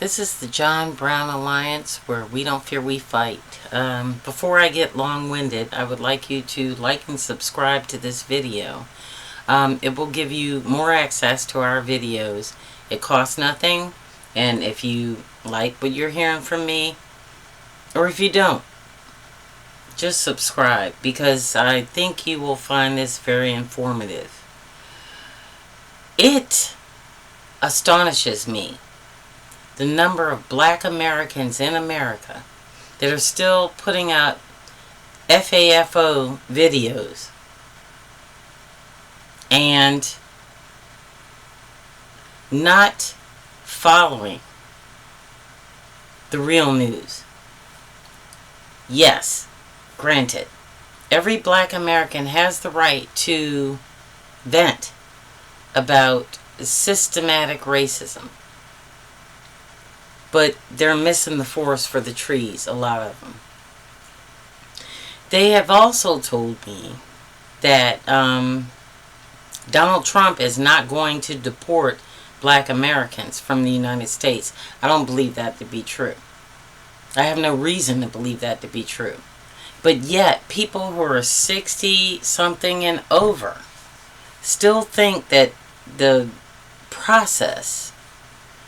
This is the John Brown Alliance, where we don't fear, we fight. Before I get long-winded, I would like you to like and subscribe to this video. It will give you more access to our videos. It costs nothing, and if you like what you're hearing from me, or if you don't, just subscribe, because I think you will find this very informative. It astonishes me, the number of black Americans in America that are still putting out FAFO videos and not following the real news. Yes, granted, every black American has the right to vent about systematic racism. But they're missing the forest for the trees, a lot of them. They have also told me that Donald Trump is not going to deport black Americans from the United States. I don't believe that to be true. I have no reason to believe that to be true. But yet, people who are 60-something and over still think that the process,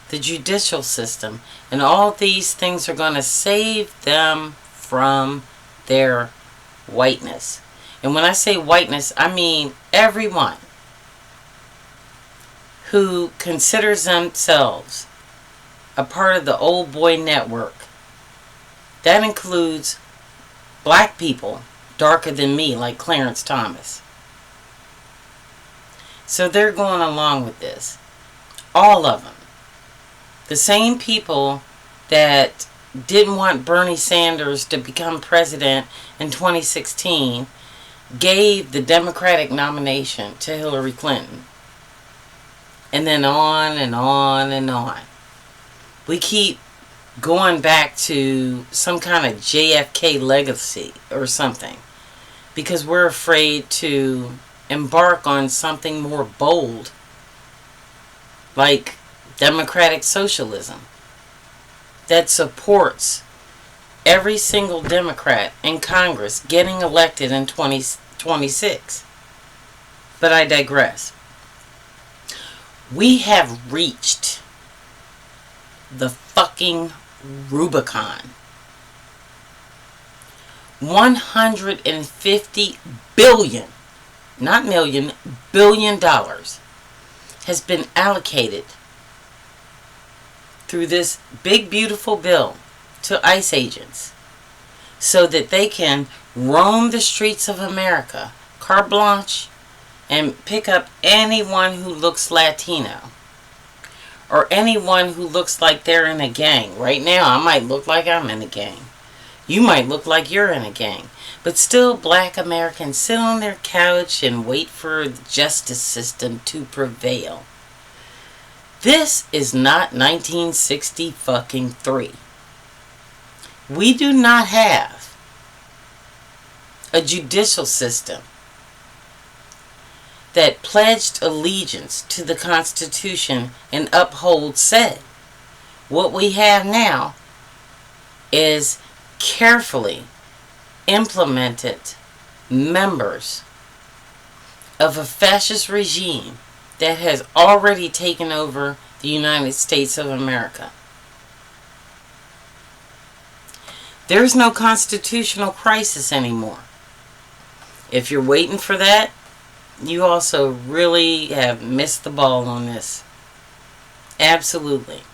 the judicial system, and all these things are going to save them from their whiteness. And when I say whiteness, I mean everyone who considers themselves a part of the old boy network. That includes black people darker than me, like Clarence Thomas. So they're going along with this. All of them. The same people that didn't want Bernie Sanders to become president in 2016 gave the Democratic nomination to Hillary Clinton. And then on and on and on. We keep going back to some kind of JFK legacy or something, because we're afraid to embark on something more bold, like democratic socialism, that supports every single Democrat in Congress getting elected in 2026. But I digress. We have reached the fucking Rubicon. $150 billion, not million, billion dollars has been allocated through this big beautiful bill to ICE agents so that they can roam the streets of America, carte blanche, and pick up anyone who looks Latino or anyone who looks like they're in a gang. Right now, I might look like I'm in a gang. You might look like you're in a gang. But still, black Americans sit on their couch and wait for the justice system to prevail. This is not 1963. We do not have a judicial system that pledged allegiance to the Constitution and uphold said. What we have now is carefully implemented members of a fascist regime that has already taken over the United States of America. There's no constitutional crisis anymore. If you're waiting for that, you also really have missed the ball on this. Absolutely.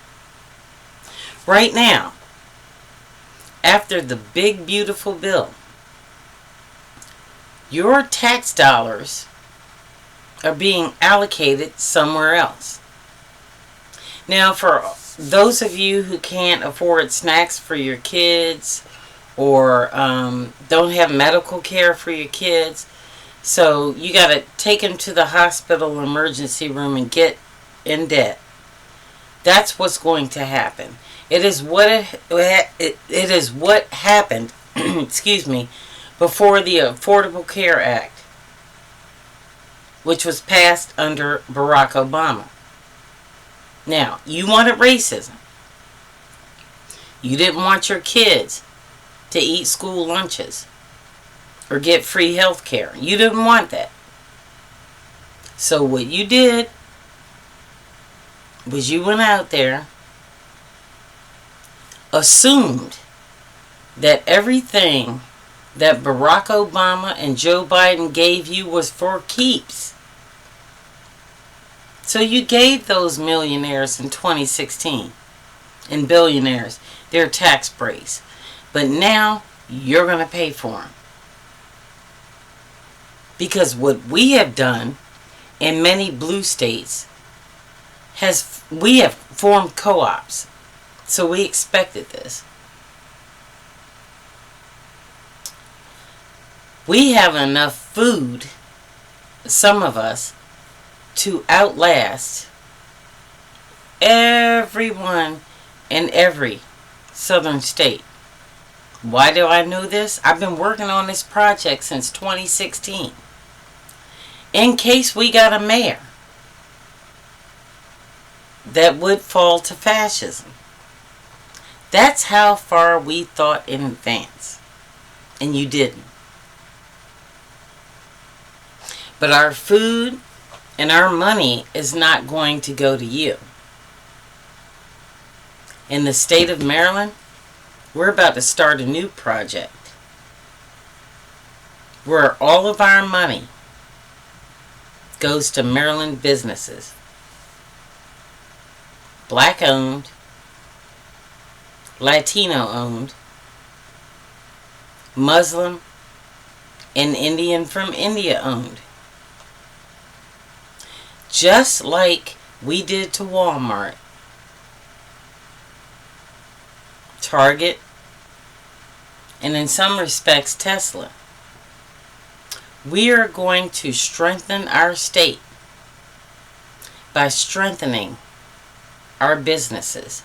Right now, after the big beautiful bill, your tax dollars are being allocated somewhere else. Now, for those of you who can't afford snacks for your kids or don't have medical care for your kids, so you got to take them to the hospital emergency room and get in debt. That's what's going to happen. It is what happened, excuse me, before the Affordable Care Act, which was passed under Barack Obama. Now, you wanted racism. You didn't want your kids to eat school lunches or get free health care. You didn't want that. So what you did was you went out there, assumed that everything that Barack Obama and Joe Biden gave you was for keeps. So you gave those millionaires in 2016 and billionaires their tax breaks. But now you're going to pay for them. Because what we have done in many blue states we have formed co-ops. So we expected this. We have enough food, some of us, to outlast everyone in every southern state. Why do I know this? I've been working on this project since 2016. In case we got a mayor that would fall to fascism. That's how far we thought in advance. And you didn't. But our food and our money is not going to go to you. In the state of Maryland, we're about to start a new project where all of our money goes to Maryland businesses. Black owned, Latino owned, Muslim, and Indian from India owned. Just like we did to Walmart, Target, and in some respects Tesla. We are going to strengthen our state by strengthening our businesses.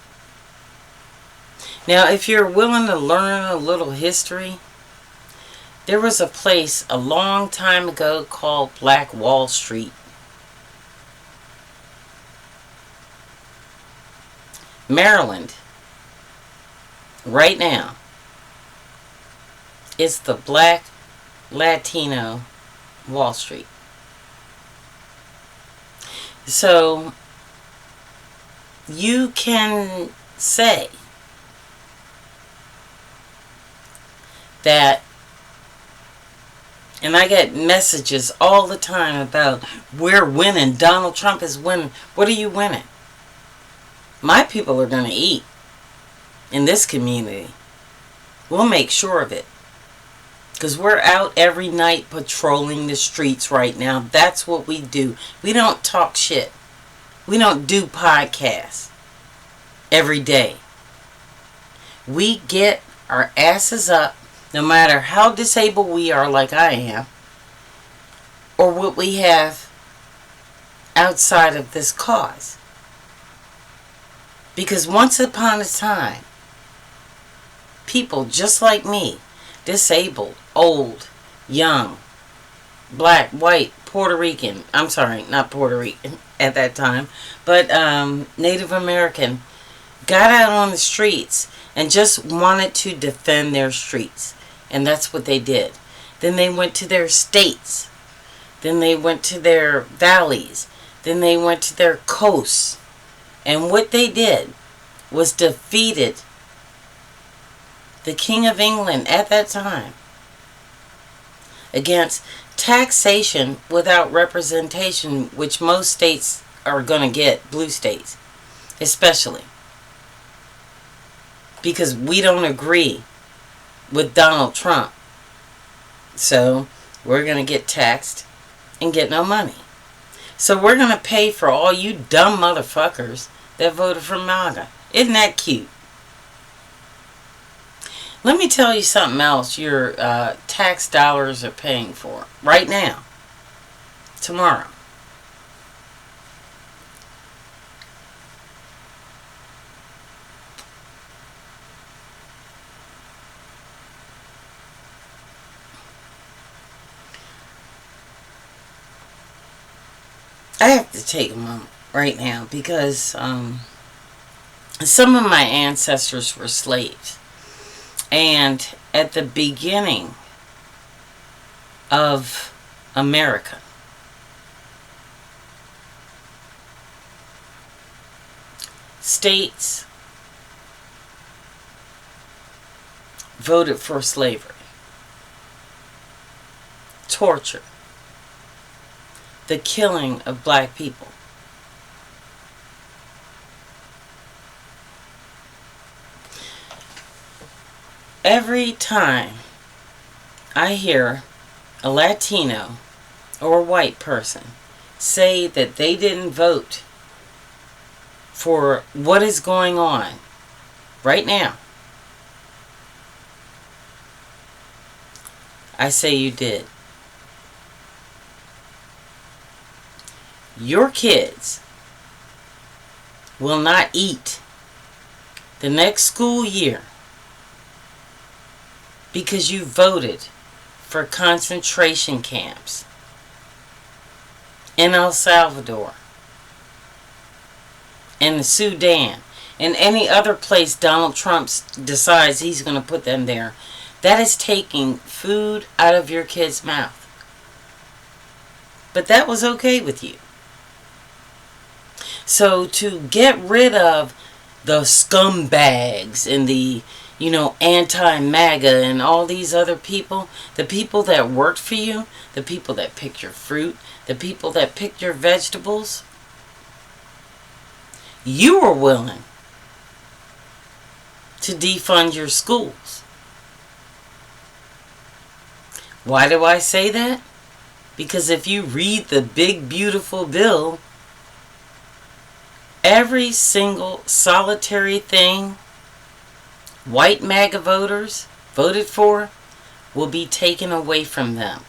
Now, if you're willing to learn a little history, there was a place a long time ago called Black Wall Street. Maryland, right now, is the Black Latino Wall Street. So you can say that, and I get messages all the time about we're winning, Donald Trump is winning. What are you winning? My people are going to eat in this community. We'll make sure of it. Because we're out every night patrolling the streets right now. That's what we do. We don't talk shit. We don't do podcasts every day. We get our asses up, no matter how disabled we are, like I am, or what we have outside of this cause. Because once upon a time, people just like me, disabled, old, young, black, white, Puerto Rican, I'm sorry, not Puerto Rican at that time, but Native American, got out on the streets and just wanted to defend their streets. And that's what they did. Then they went to their states. Then they went to their valleys. Then they went to their coasts. And what they did was defeated the King of England at that time against taxation without representation, which most states are going to get, blue states especially, because we don't agree with Donald Trump. So we're going to get taxed and get no money. So we're going to pay for all you dumb motherfuckers that voted for MAGA. Isn't that cute? Let me tell you something else your tax dollars are paying for right now, tomorrow. I have to take a moment right now because some of my ancestors were slaves. And at the beginning of America, states voted for slavery, torture, the killing of black people. Every time I hear a Latino or a white person say that they didn't vote for what is going on right now, I say you did. Your kids will not eat the next school year because you voted for concentration camps in El Salvador, in the Sudan, and any other place Donald Trump decides he's going to put them there. That is taking food out of your kid's mouth. But that was okay with you. So to get rid of the scumbags and the, anti-MAGA and all these other people, the people that worked for you, the people that picked your fruit, the people that picked your vegetables, you were willing to defund your schools. Why do I say that? Because if you read the big beautiful bill, every single solitary thing white MAGA voters voted for will be taken away from them.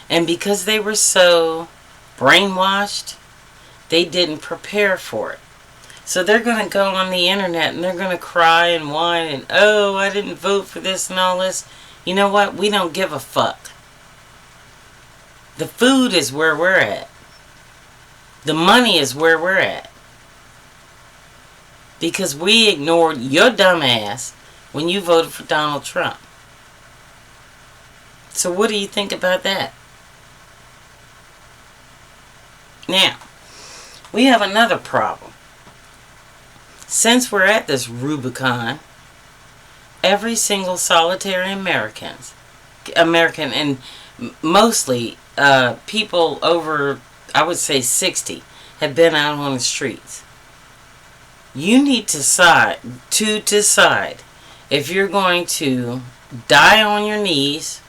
And because they were so brainwashed, they didn't prepare for it. So they're going to go on the internet and they're going to cry and whine and, oh, I didn't vote for this and all this. You know what? We don't give a fuck. The food is where we're at. The money is where we're at. Because we ignored your dumb ass when you voted for Donald Trump. So what do you think about that? Now, we have another problem. Since we're at this Rubicon, every single solitary American and mostly people over, I would say 60, have been out on the streets. You need to decide if you're going to die on your knees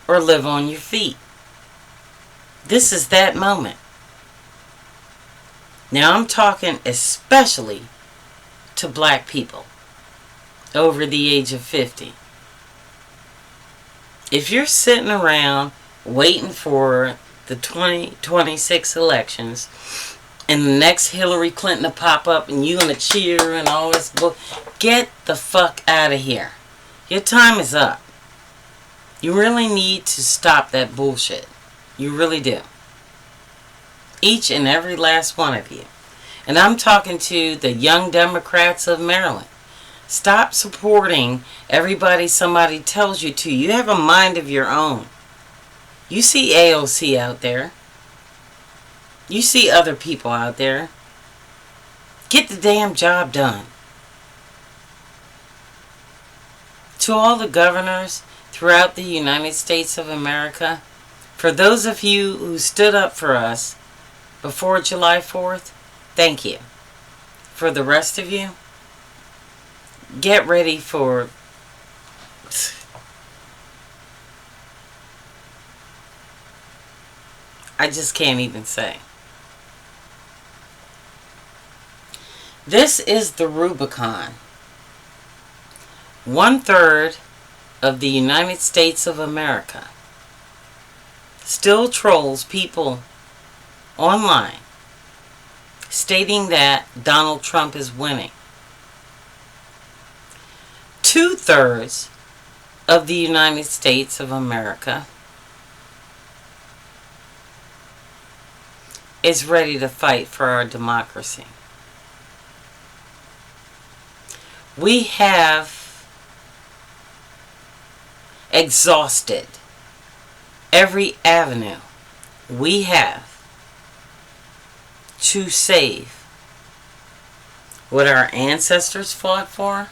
or live on your feet. This is that moment. Now I'm talking especially to black people over the age of 50. If you're sitting around waiting for the 2026 elections and the next Hillary Clinton to pop up and you're going to cheer and all this, get the fuck out of here. Your time is up. You really need to stop that bullshit. You really do. Each and every last one of you. And I'm talking to the young Democrats of Maryland. Stop supporting everybody somebody tells you to. You have a mind of your own. You see AOC out there. You see other people out there. Get the damn job done. To all the governors throughout the United States of America, for those of you who stood up for us before July 4th, thank you. For the rest of you, get ready for... I just can't even say. This is the Rubicon. 1/3 of the United States of America still trolls people online stating that Donald Trump is winning. 2/3 of the United States of America is ready to fight for our democracy. We have exhausted every avenue we have to save what our ancestors fought for,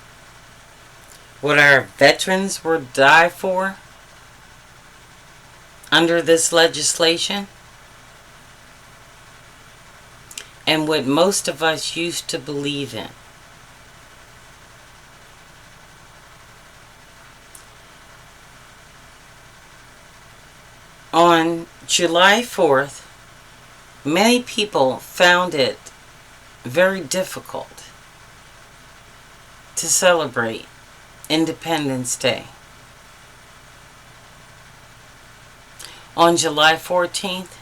what our veterans were died for under this legislation, and what most of us used to believe in. On July 4th, many people found it very difficult to celebrate Independence Day. On July 14th,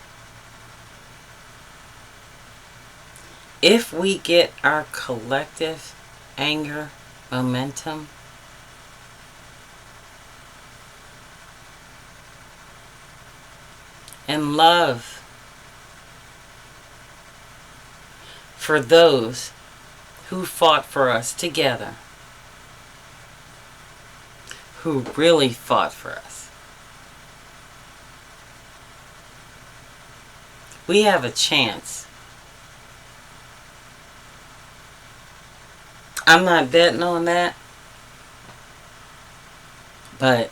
if we get our collective anger momentum, and love for those who fought for us together, who really fought for us, we have a chance. I'm not betting on that, but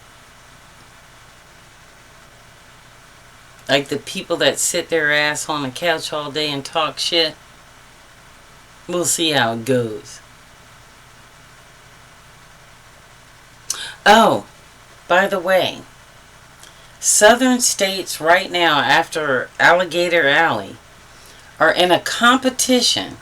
like the people that sit their ass on the couch all day and talk shit, we'll see how it goes. Oh, by the way, southern states right now, after Alligator Alley, are in a competition,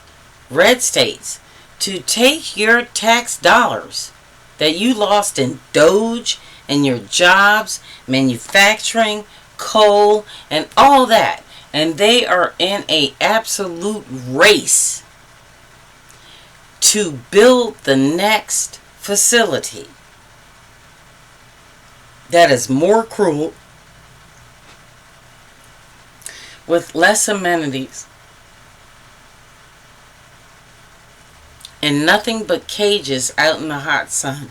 red states, to take your tax dollars that you lost in Doge and your jobs, manufacturing, coal, and all that. And they are in a absolute race to build the next facility that is more cruel, with less amenities, and nothing but cages out in the hot sun.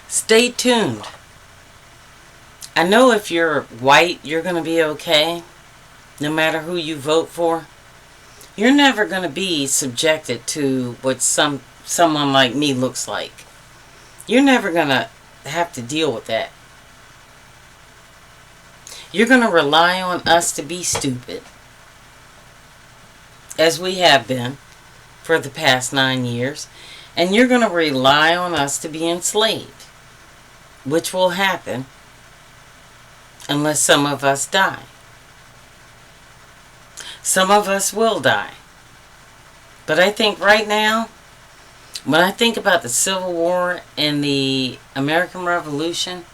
Stay tuned. I know if you're white, you're going to be okay, no matter who you vote for. You're never going to be subjected to what someone like me looks like. You're never going to have to deal with that. You're going to rely on us to be stupid, as we have been for the past 9 years, and you're going to rely on us to be enslaved, which will happen unless some of us die. Some of us will die. But I think right now, when I think about the Civil War and the American Revolution,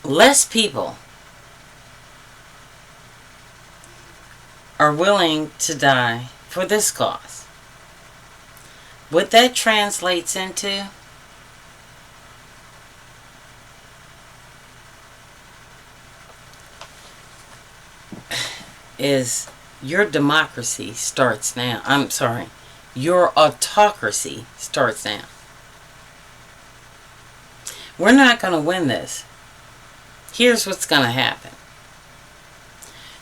less people are willing to die for this cause. What that translates into is your democracy starts now. I'm sorry. Your autocracy starts now. We're not going to win this. Here's what's going to happen.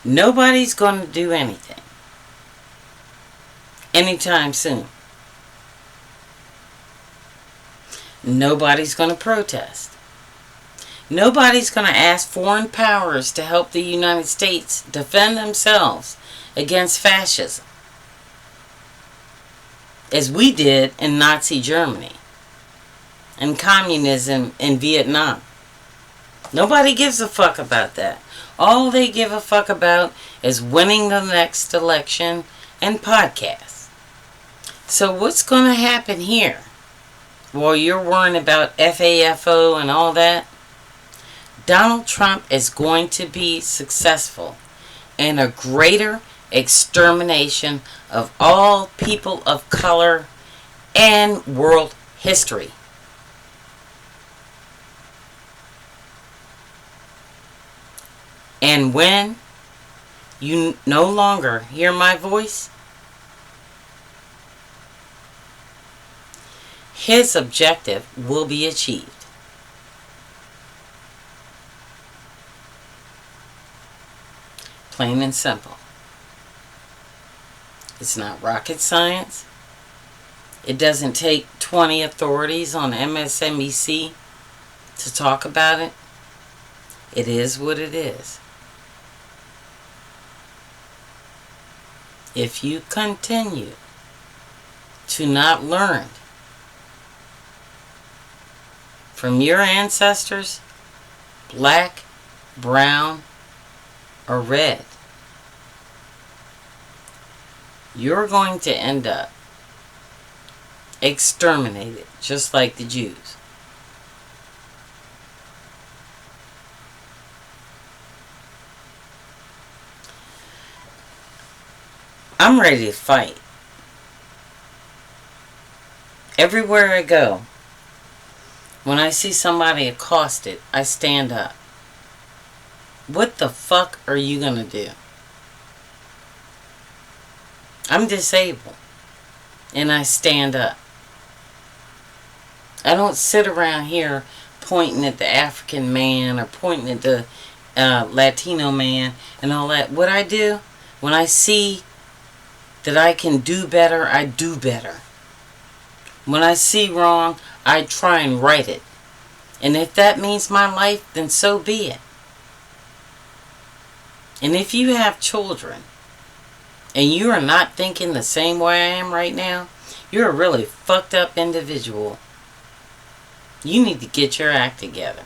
Nobody's going to do anything anytime soon. Nobody's going to protest. Nobody's going to ask foreign powers to help the United States defend themselves against fascism, as we did in Nazi Germany and communism in Vietnam. Nobody gives a fuck about that. All they give a fuck about is winning the next election and podcasts. So what's going to happen here? While you're worrying about FAFO and all that, Donald Trump is going to be successful in a greater extermination of all people of color and world history. And when you no longer hear my voice, his objective will be achieved. Plain and simple. It's not rocket science. It doesn't take 20 authorities on MSNBC to talk about it. It is what it is. If you continue to not learn from your ancestors, black, brown, or red, you're going to end up exterminated, just like the Jews. I'm ready to fight. Everywhere I go, when I see somebody accosted, I stand up. What the fuck are you gonna do? I'm disabled, and I stand up. I don't sit around here pointing at the African man or pointing at the Latino man and all that. What I do, when I see that I can do better, I do better. When I see wrong, I try and right it. And if that means my life, then so be it. And if you have children and you are not thinking the same way I am right now, you're a really fucked up individual. You need to get your act together.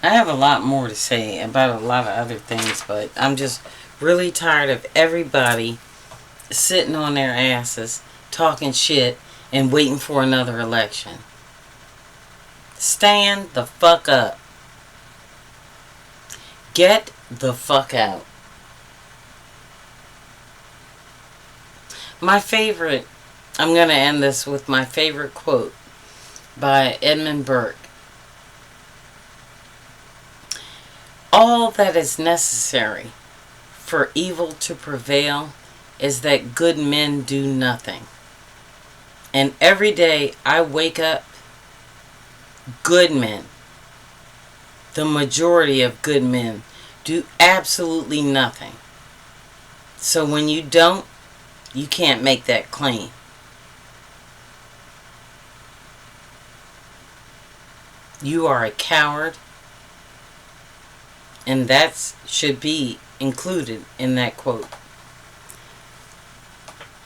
I have a lot more to say about a lot of other things, but I'm just really tired of everybody sitting on their asses, talking shit, and waiting for another election. Stand the fuck up. Get the fuck out. My favorite, I'm going to end this with my favorite quote by Edmund Burke. All that is necessary for evil to prevail is that good men do nothing. And every day I wake up, good men, the majority of good men, do absolutely nothing. So when you don't, you can't make that claim. You are a coward, and that should be included in that quote.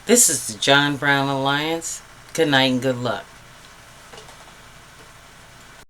This is the John Brown Alliance. Good night and good luck.